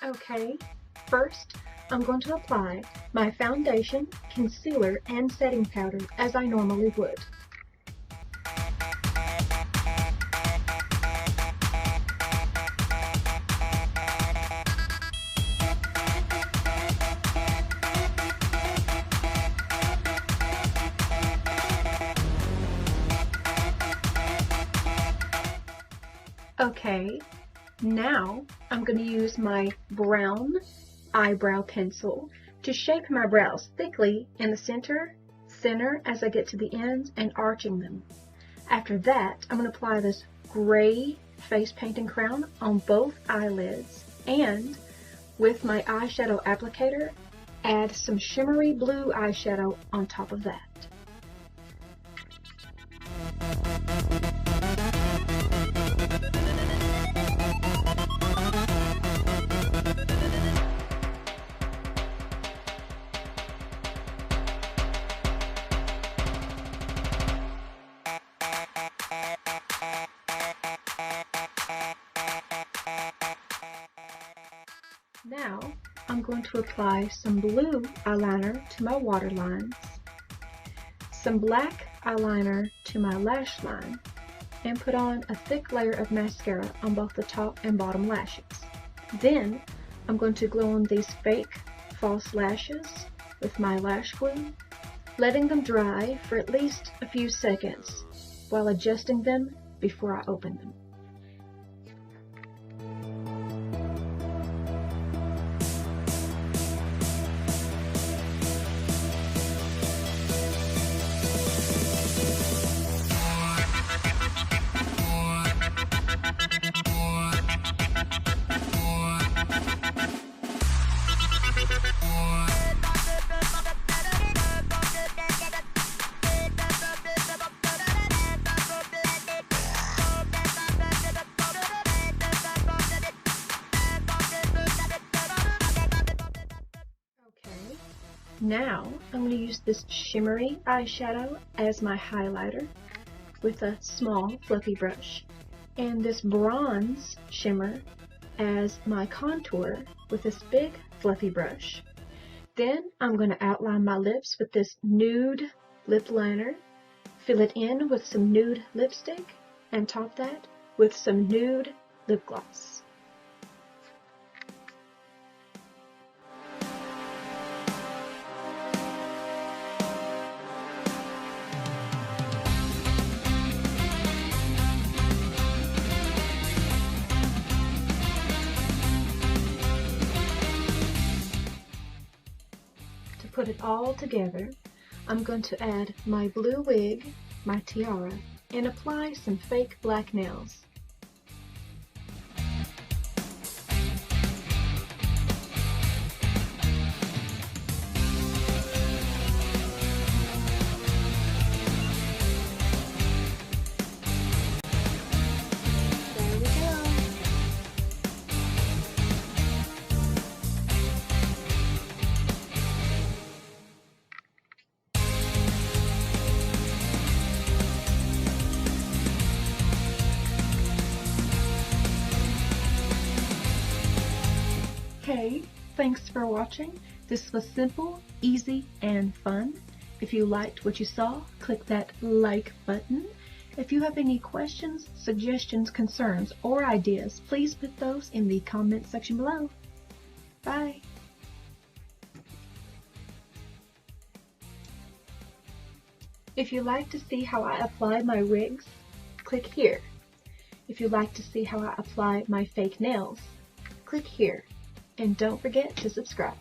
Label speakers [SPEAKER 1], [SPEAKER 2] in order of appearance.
[SPEAKER 1] Okay, first I'm going to apply my foundation, concealer, and setting powder as I normally would. Okay, now I'm going to use my brown eyebrow pencil to shape my brows thickly in the center as I get to the ends and arching them. After that, I'm going to apply this gray face painting crown on both eyelids and with my eyeshadow applicator, add some shimmery blue eyeshadow on top of that. Now, I'm going to apply some blue eyeliner to my waterlines, some black eyeliner to my lash line, and put on a thick layer of mascara on both the top and bottom lashes. Then, I'm going to glue on these fake false lashes with my lash glue, letting them dry for at least a few seconds while adjusting them before I open them. Now, I'm going to use this shimmery eyeshadow as my highlighter with a small fluffy brush, and this bronze shimmer as my contour with this big fluffy brush. Then I'm going to outline my lips with this nude lip liner, fill it in with some nude lipstick, and top that with some nude lip gloss. To put it all together, I'm going to add my blue wig, my tiara, and apply some fake black nails. There we go. Okay, thanks for watching. This was simple, easy, and fun. If you liked what you saw, click that like button. If you have any questions, suggestions, concerns, or ideas, please put those in the comment section below. Bye! If you'd like to see how I apply my wigs, click here. If you'd like to see how I apply my fake nails, click here. And don't forget to subscribe.